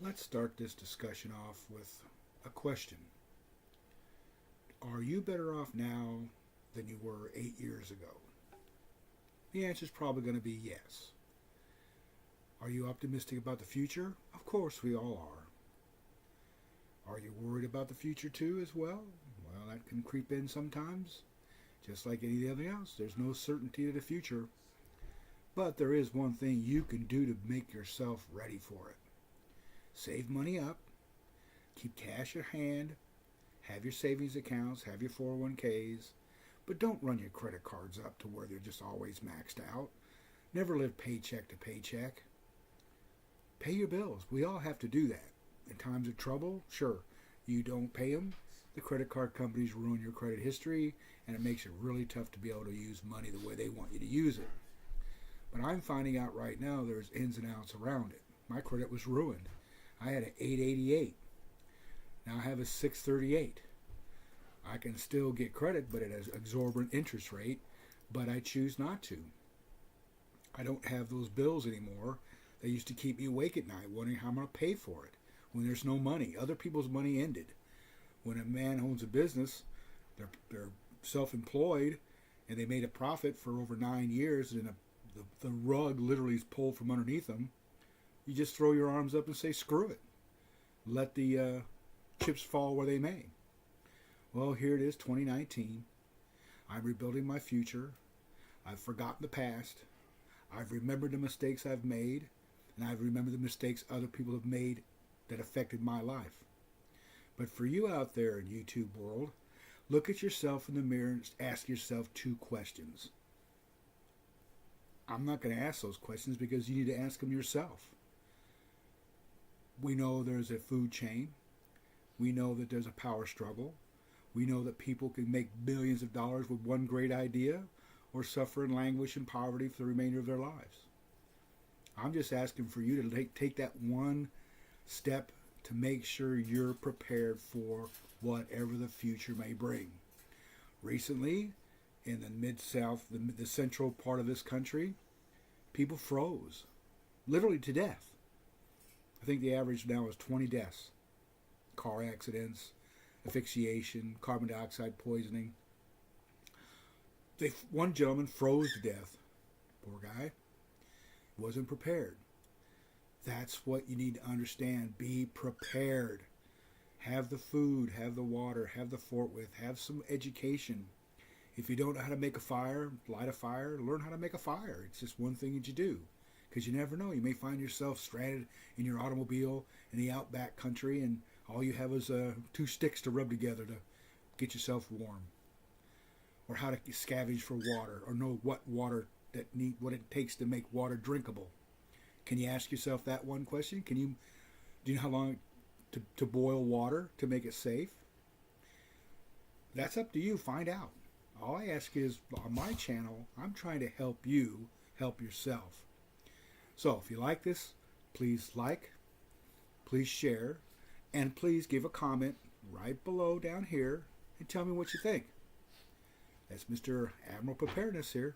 Let's start this discussion off with a question. Are you better off now than you were 8 years ago? The answer is probably going to be yes. Are you optimistic about the future? Of course we all are. Are you worried about the future too as well? Well, that can creep in sometimes. Just like anything else, there's no certainty of the future. But there is one thing you can do to make yourself ready for it. Save money up, keep cash at hand, have your savings accounts, have your 401ks, but don't run your credit cards up to where they're just always maxed out. Never live paycheck to paycheck. Pay your bills. We all have to do that. In times of trouble, sure, you don't pay them. The credit card companies ruin your credit history, and it makes it really tough to be able to use money the way they want you to use it. But I'm finding out right now there's ins and outs around it. My credit was ruined. I had an 888. Now I have a 638. I can still get credit, but it has exorbitant interest rate, but I choose not to. I don't have those bills anymore. They used to keep me awake at night wondering how I'm going to pay for it when there's no money. Other people's money ended. When a man owns a business, they're self-employed, and they made a profit for over 9 years, and the rug literally is pulled from underneath them. You just throw your arms up and say, screw it. Let the chips fall where they may. Well, here it is, 2019. I'm rebuilding my future. I've forgotten the past. I've remembered the mistakes I've made, and I've remembered the mistakes other people have made that affected my life. But for you out there in YouTube world, look at yourself in the mirror and ask yourself 2 questions. I'm not going to ask those questions because you need to ask them yourself. We know there's a food chain. We know that there's a power struggle. We know that people can make billions of dollars with one great idea or suffer in languish and poverty for the remainder of their lives. I'm just asking for you to take that one step to make sure you're prepared for whatever the future may bring. Recently, in the mid-south, the central part of this country, people froze, literally to death. I think the average now is 20 deaths. Car accidents, asphyxiation, carbon dioxide poisoning. One gentleman froze to death. Poor guy. Wasn't prepared. That's what you need to understand. Be prepared. Have the food, have the water, have the forklift, have some education. If you don't know how to make a fire, light a fire, learn how to make a fire. It's just one thing that you do. Because you never know. You may find yourself stranded in your automobile in the outback country and all you have is 2 sticks to rub together to get yourself warm. Or how to scavenge for water, or know what it takes to make water drinkable. Can you ask yourself that one question? Do you know how long to boil water to make it safe? That's up to you. Find out. All I ask is, on my channel, I'm trying to help you help yourself. So if you like this, please like, please share, and please give a comment right below down here and tell me what you think. That's Mr. Admiral Preparedness here.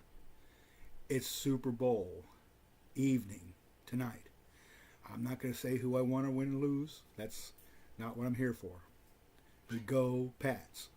It's Super Bowl evening tonight. I'm not going to say who I want to win or lose. That's not what I'm here for. We go Pats.